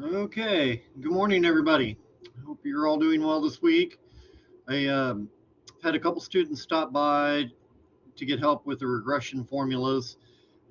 Okay, good morning, everybody. I hope you're all doing well this week. I had a couple students stop by to get help with the regression formulas,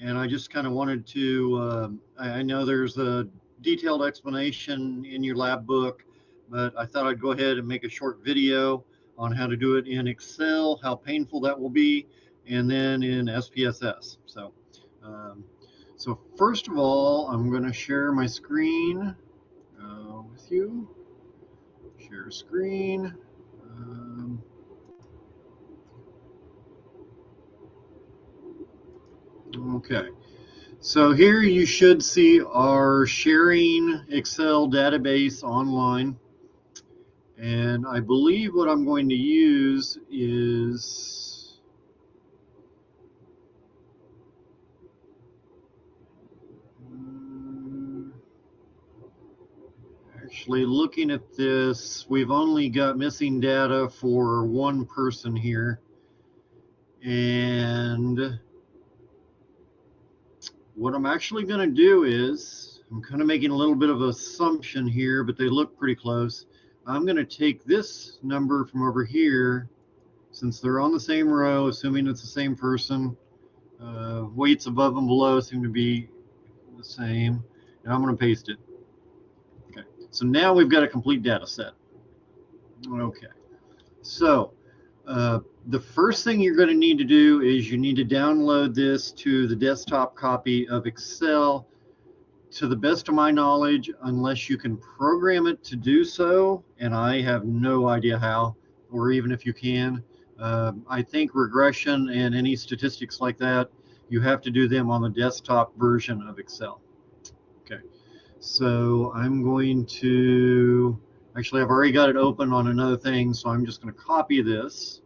and I just kind of wanted to. I know there's a detailed explanation in your lab book, but I thought I'd go ahead and make a short video on how to do it in Excel, how painful that will be, and then in SPSS. Um, so first of all, I'm going to share my screen with you. Share screen. Um, okay, so here you should see our sharing Excel database online. And I believe what I'm going to use is actually looking at this, we've only got missing data for one person here. And what I'm actually going to do is, I'm kind of making a little bit of an assumption here, but they look pretty close. I'm going to take this number from over here, since they're on the same row, assuming it's the same person. Weights above and below seem to be the same. And I'm going to paste it. Okay, so now we've got a complete data set. Okay, so the first thing you're going to need to do is you need to download this to the desktop copy of Excel. To the best of my knowledge, unless you can program it to do so, and I have no idea how, or even if you can, I think regression and any statistics like that, you have to do them on the desktop version of Excel. Okay, so I'm going to, actually I've already got it open on another thing, so I'm just going to copy this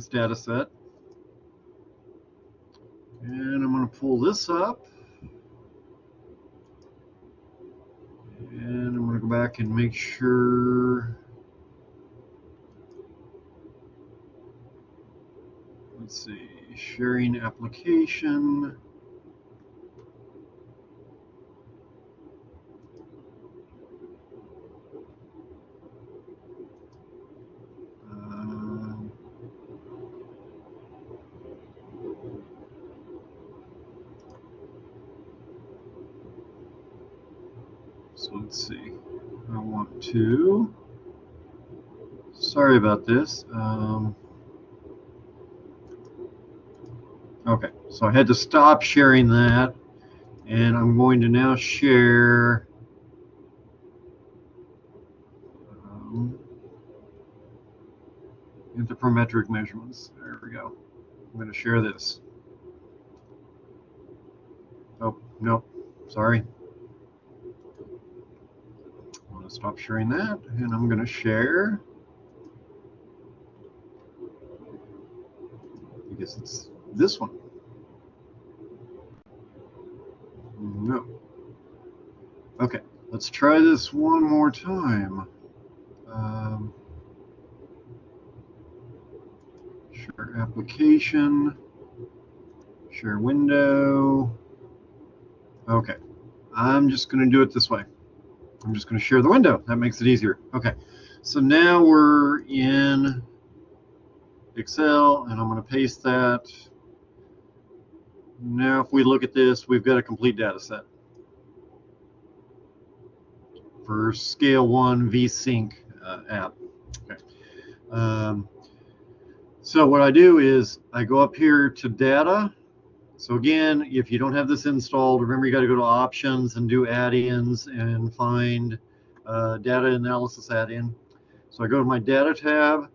data set, and I'm going to pull this up. And I'm going to go back and make sure. Let's see, sharing application. So let's see, I want to, sorry about this. Okay, so I had to stop sharing that, and I'm going to now share anthropometric measurements. There we go. I'm going to share this. Oh, no, sorry. I'm going to stop sharing that, and I'm going to share. I guess it's this one. No. Okay, let's try this one more time. Share application, share window. Okay, I'm just going to do it this way. I'm just going to share the window. That makes it easier. Okay, so now we're in Excel, and I'm going to paste that. Now, if we look at this, we've got a complete data set for Scale 1 VSync app. Okay. So what I do is I go up here to data. So again, if you don't have this installed, remember you got to go to options and do add-ins and find data analysis add-in. So I go to my data tab,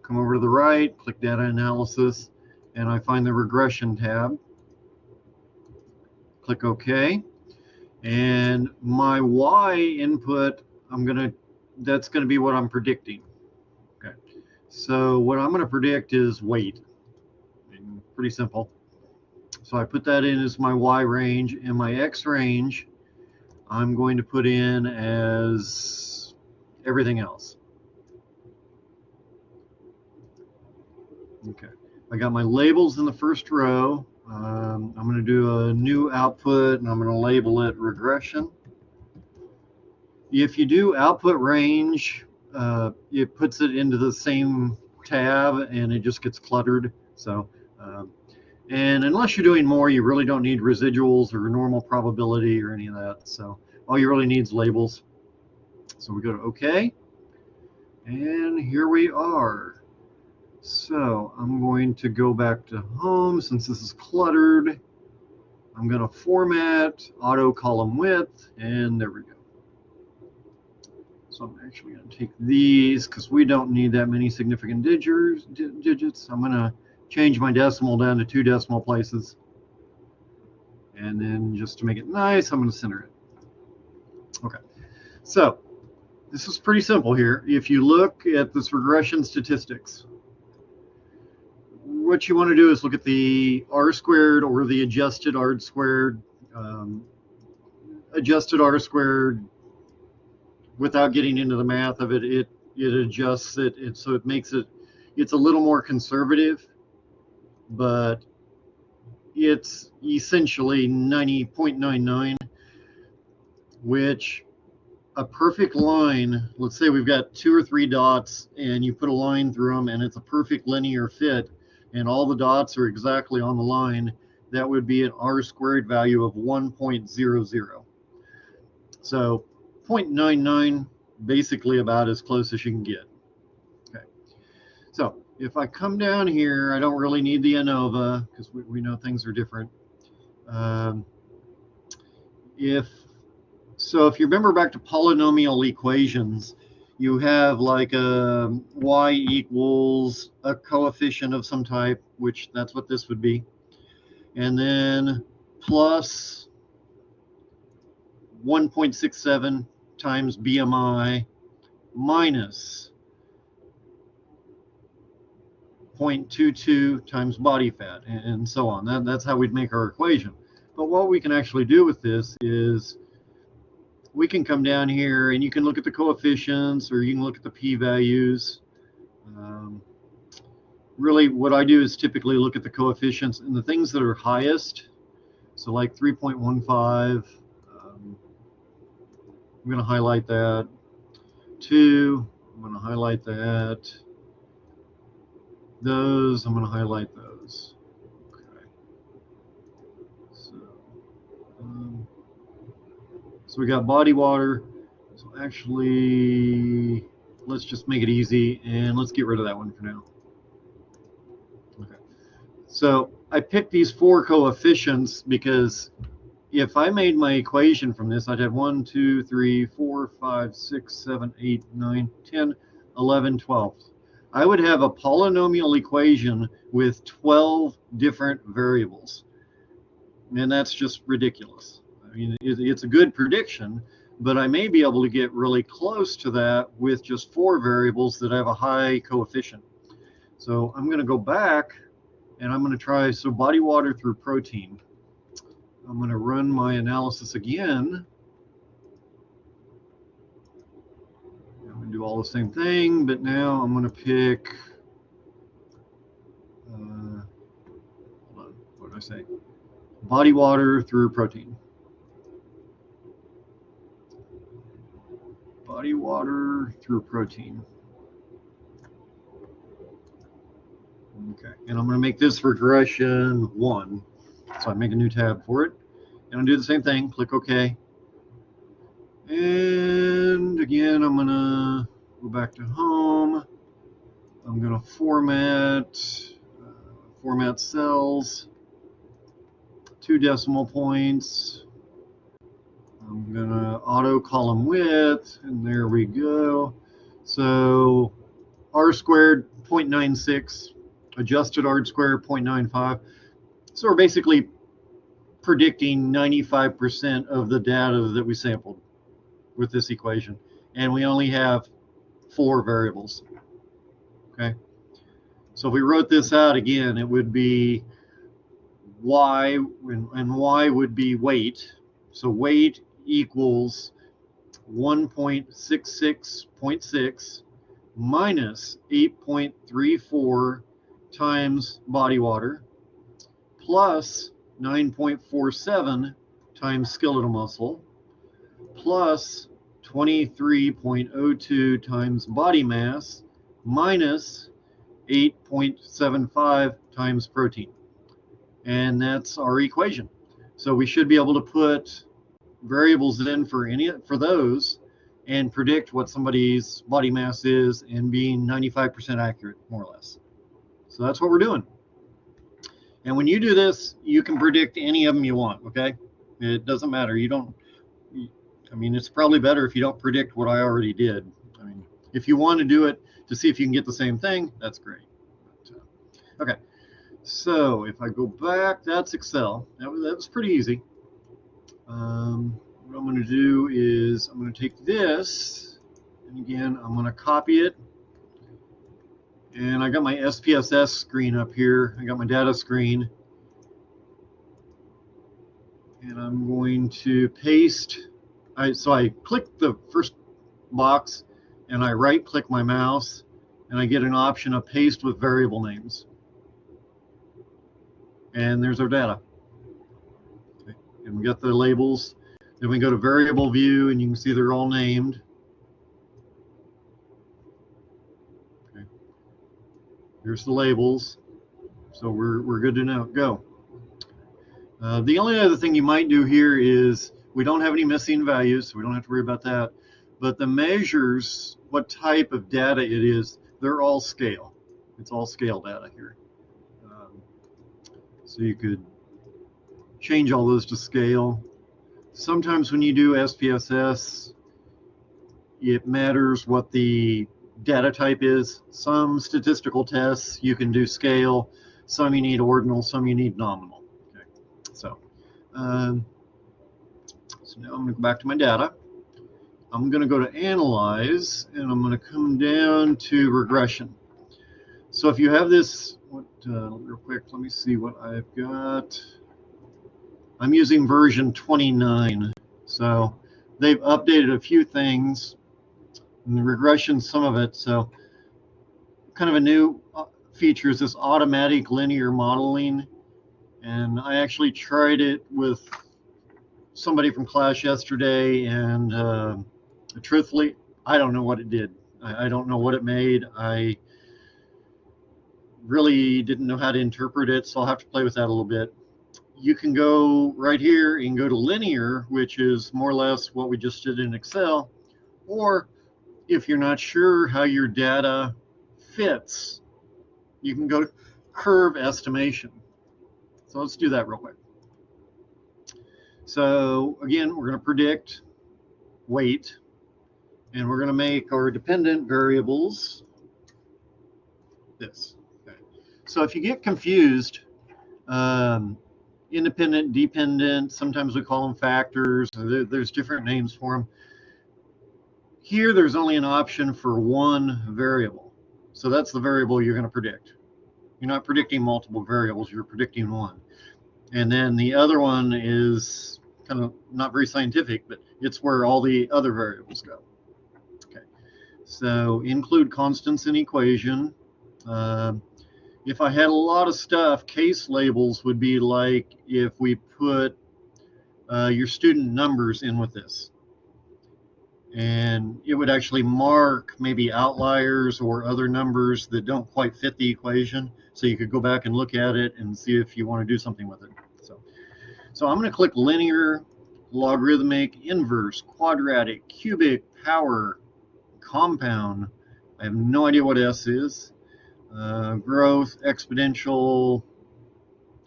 come over to the right, click data analysis, and I find the regression tab. Click OK. And my Y input, that's going to be what I'm predicting. Okay. So what I'm going to predict is weight. Pretty simple. So I put that in as my Y range, and my X range I'm going to put in as everything else. Okay, I got my labels in the first row, I'm going to do a new output, and I'm going to label it regression. If you do output range, it puts it into the same tab, and it just gets cluttered. So, and unless you're doing more, you really don't need residuals or normal probability or any of that. So all you really need is labels. So we go to OK, and here we are. So I'm going to go back to home since this is cluttered. I'm going to format auto column width, and there we go. So I'm actually going to take these because we don't need that many significant digits. I'm going to change my decimal down to 2 decimal places. And then just to make it nice, I'm going to center it. Okay. So this is pretty simple here. If you look at this regression statistics, what you want to do is look at the R squared or the adjusted R squared. Adjusted R squared, without getting into the math of it, it adjusts it, so it makes it, it's a little more conservative, but it's essentially 90.99, which a perfect line, let's say we've got 2 or 3 dots and you put a line through them and it's a perfect linear fit and all the dots are exactly on the line, that would be an R squared value of 1.00. So 0.99, basically about as close as you can get. Okay. So if I come down here, I don't really need the ANOVA because we know things are different. If you remember back to polynomial equations, you have like a y equals a coefficient of some type, which that's what this would be, and then plus 1.67 times BMI minus 0.22 times body fat, and so on. That's how we'd make our equation. But what we can actually do with this is we can come down here and you can look at the coefficients or you can look at the p-values. Really what I do is typically look at the coefficients and the things that are highest. So like 3.15, I'm going to highlight that. 2, I'm going to highlight that. Those, I'm going to highlight those. Okay. So we got body water. So actually, let's just make it easy and let's get rid of that one for now. Okay. So I picked these 4 coefficients because if I made my equation from this, I'd have 1, 2, 3, 4, 5, 6, 7, 8, 9, 10, 11, 12. I would have a polynomial equation with 12 different variables. And that's just ridiculous. I mean, it's a good prediction, but I may be able to get really close to that with just 4 variables that have a high coefficient. So I'm going to go back and I'm going to try, so body water through protein. I'm going to run my analysis again. I'm going to do all the same thing, but now I'm going to pick, hold on, what did I say? Body water through protein. Body water through protein. Okay, and I'm going to make this regression 1. So I make a new tab for it. And I'll do the same thing, click OK. And again, I'm going to go back to home. I'm going to format cells, 2 decimal points. I'm going to auto column width, and there we go. So R squared 0.96, adjusted R squared 0.95. So we're basically predicting 95% of the data that we sampled with this equation. And we only have 4 variables. Okay. So if we wrote this out again, it would be y, and y would be weight. So weight equals 1.66.6 minus 8.34 times body water plus 9.47 times skeletal muscle plus 23.02 times body mass minus 8.75 times protein. And that's our equation. So we should be able to put variables in for those and predict what somebody's body mass is and being 95% accurate, more or less. So that's what we're doing. And when you do this, you can predict any of them you want, okay? It doesn't matter. I mean, it's probably better if you don't predict what I already did. I mean, if you want to do it to see if you can get the same thing, that's great. Okay, so if I go back, that's Excel. That was pretty easy. What I'm going to do is I'm going to take this, and again, I'm going to copy it. And I got my SPSS screen up here. I got my data screen. And I'm going to paste. So I click the first box, and I right-click my mouse, and I get an option of paste with variable names. And there's our data. Okay. And we got the labels. Then we go to variable view, and you can see they're all named. Okay. Here's the labels. So we're good to know. Go. The only other thing you might do here is we don't have any missing values, so we don't have to worry about that. But the measures, what type of data it is, they're all scale. It's all scale data here. So you could change all those to scale. Sometimes when you do SPSS, it matters what the data type is. Some statistical tests you can do scale, some you need ordinal, some you need nominal. Okay. So now I'm going to go back to my data. I'm going to go to Analyze, and I'm going to come down to Regression. So if you have this, real quick, let me see what I've got. I'm using version 29. So they've updated a few things, and the regression, some of it. So kind of a new feature is this automatic linear modeling. And I actually tried it with somebody from class yesterday, and truthfully, I don't know what it did. I don't know what it made. I really didn't know how to interpret it, so I'll have to play with that a little bit. You can go right here and go to linear, which is more or less what we just did in Excel, or if you're not sure how your data fits, you can go to curve estimation. So let's do that real quick. So again, we're going to predict weight, and we're going to make our dependent variables this. Okay. So if you get confused, independent, dependent, sometimes we call them factors. There's different names for them. Here, there's only an option for one variable. So that's the variable you're going to predict. You're not predicting multiple variables, you're predicting one. And then the other one is kind of not very scientific, but it's where all the other variables go. Okay. So include constants in equation. If I had a lot of stuff, case labels would be like if we put your student numbers in with this. And it would actually mark maybe outliers or other numbers that don't quite fit the equation. So you could go back and look at it and see if you want to do something with it. So I'm going to click linear, logarithmic, inverse, quadratic, cubic, power, compound. I have no idea what S is. Growth, exponential,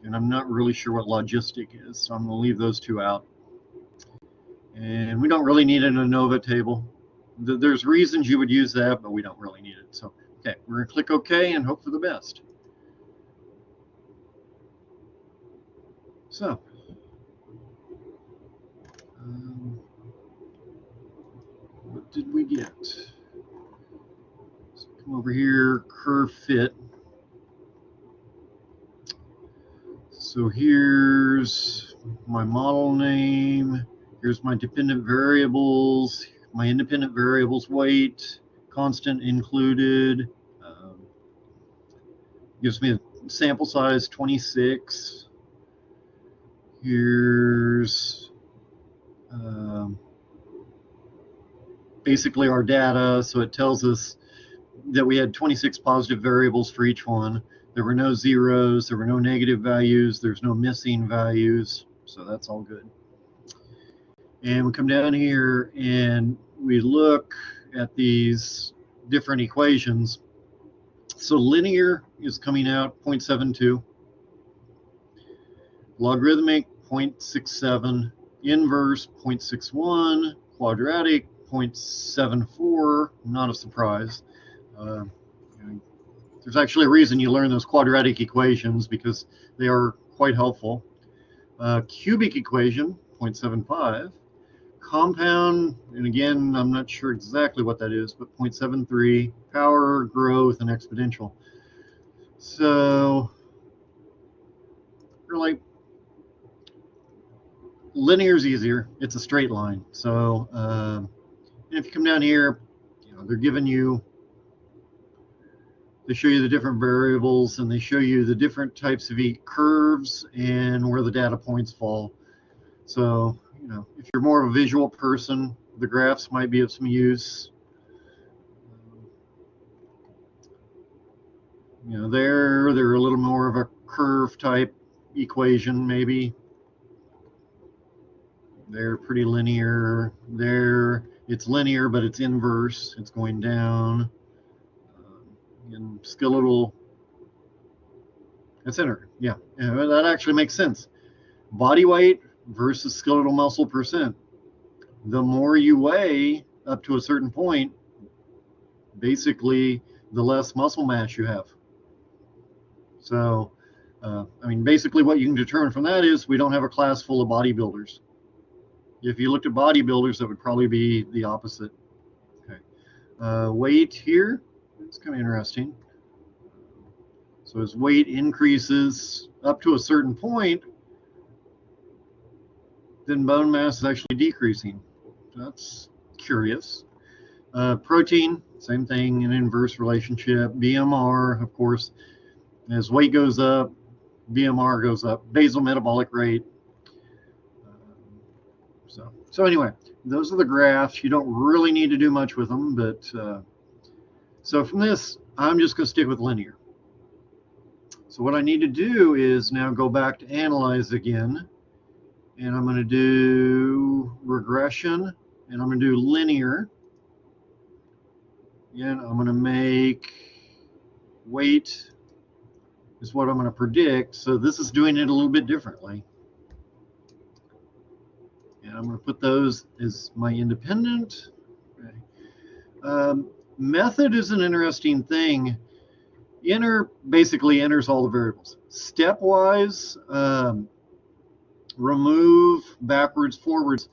and I'm not really sure what logistic is. So I'm going to leave those two out. And we don't really need an ANOVA table. There's reasons you would use that, but we don't really need it. So, okay, we're going to click OK and hope for the best. So, what did we get? So come over here, curve fit. So here's my model name. Here's my dependent variables, my independent variables weight, constant included. Gives me a sample size 26. Here's basically our data. So it tells us that we had 26 positive variables for each one. There were no zeros, there were no negative values, there's no missing values, so that's all good. And we come down here and we look at these different equations. So linear is coming out 0.72, logarithmic 0.67, inverse 0.61, quadratic 0.74, not a surprise. There's actually a reason you learn those quadratic equations because they are quite helpful. Cubic equation, 0.75. Compound, and again, I'm not sure exactly what that is, but 0.73. Power, growth, and exponential. So, really, linear is easier. It's a straight line. So, if you come down here, they're giving you, they show you the different variables and they show you the different types of curves and where the data points fall. So, if you're more of a visual person, the graphs might be of some use. They're a little more of a curve type equation, maybe. They're pretty linear. It's linear, but it's inverse. It's going down. And skeletal, that's inner. Yeah, that actually makes sense. Body weight versus skeletal muscle percent. The more you weigh up to a certain point, basically the less muscle mass you have. So, basically what you can determine from that is we don't have a class full of bodybuilders. If you looked at bodybuilders, that would probably be the opposite. Okay. Weight here, it's kind of interesting. So as weight increases up to a certain point, then bone mass is actually decreasing. That's curious. Protein, same thing, an inverse relationship. BMR, of course, as weight goes up, BMR goes up. Basal metabolic rate. So anyway, those are the graphs. You don't really need to do much with them, but so from this, I'm just going to stick with linear. So what I need to do is now go back to analyze again, and I'm going to do regression, and I'm going to do linear. Again, I'm going to make weight is what I'm going to predict. So this is doing it a little bit differently. And I'm going to put those as my independent. Okay. Method is an interesting thing. Inner basically enters all the variables. Stepwise, remove, backwards, forwards.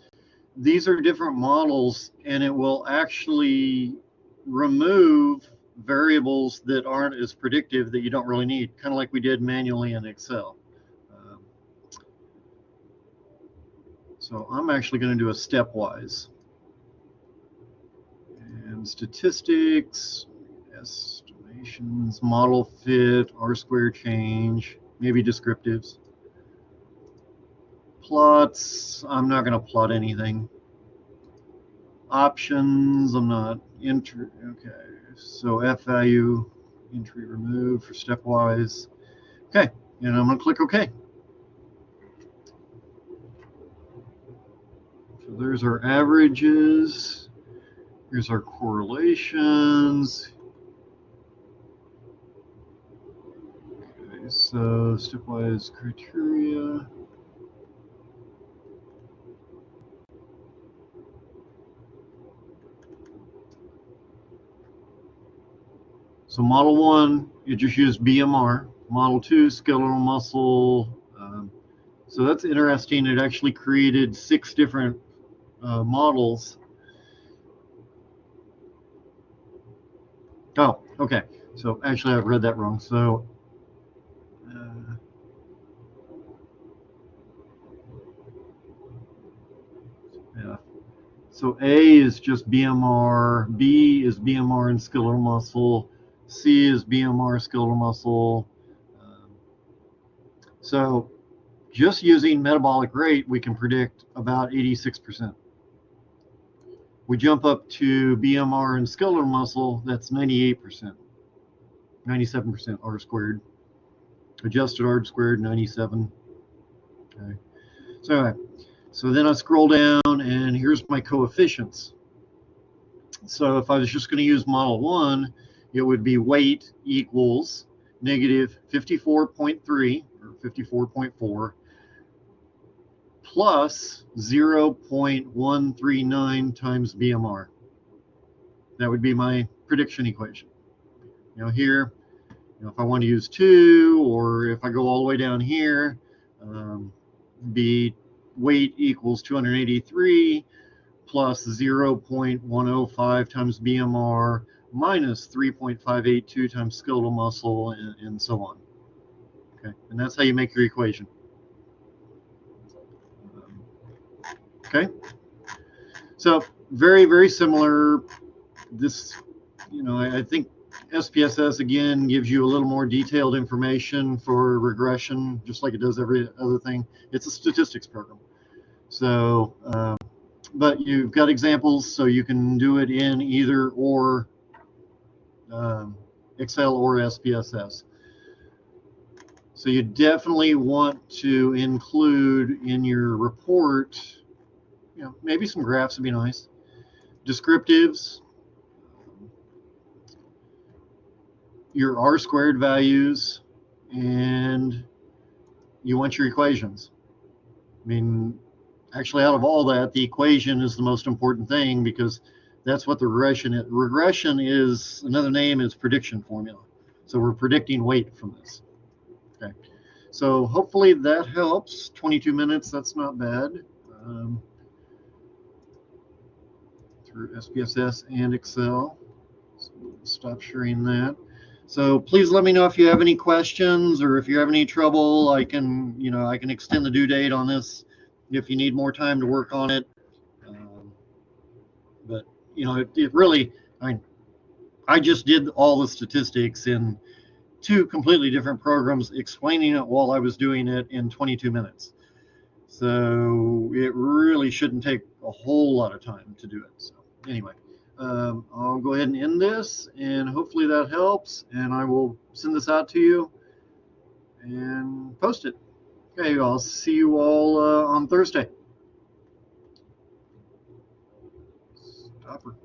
These are different models, and it will actually remove variables that aren't as predictive that you don't really need, kind of like we did manually in Excel. So I'm actually going to do a stepwise. And statistics, estimations, model fit, R-square change, maybe descriptives. Plots, I'm not going to plot anything. Options, I'm not. Okay, so F value, entry remove for stepwise. Okay, and I'm going to click OK. So there's our averages. Here's our correlations. Okay, so stepwise criteria. So model 1, it just used BMR. Model 2, skeletal muscle. So that's interesting. It actually created 6 different models. Oh, okay. So actually, I've read that wrong. So yeah. So A is just BMR. B is BMR and skeletal muscle. C is BMR skeletal muscle. So just using metabolic rate, we can predict about 86%. We jump up to BMR and skeletal muscle, that's 98%, 97% R squared. Adjusted R squared, 97. Okay. So then I scroll down, and here's my coefficients. So if I was just going to use model 1, it would be weight equals negative 54.3 or 54.4 plus 0.139 times BMR. That would be my prediction equation. Here, if I want to use 2, or if I go all the way down here, be weight equals 283 plus 0.105 times BMR minus 3.582 times skeletal muscle, and so on. Okay, and that's how you make your equation. Okay, so very, very similar. This, I think SPSS again gives you a little more detailed information for regression, just like it does every other thing. It's a statistics program. So, but you've got examples, so you can do it in either or Excel or SPSS. So you definitely want to include in your report, maybe some graphs would be nice, descriptives, your R squared values, and you want your equations. I mean, actually, out of all that, the equation is the most important thing, because that's what the regression is. Regression is, another name is prediction formula. So we're predicting weight from this. Okay. So hopefully that helps. 22 minutes, that's not bad. Through SPSS and Excel. So we'll stop sharing that. So please let me know if you have any questions, or if you have any trouble. I can extend the due date on this if you need more time to work on it. But it really, I just did all the statistics in 2 completely different programs, explaining it while I was doing it in 22 minutes. So it really shouldn't take a whole lot of time to do it. So anyway, I'll go ahead and end this, and hopefully that helps, and I will send this out to you and post it. Okay, I'll see you all on Thursday. Stopper.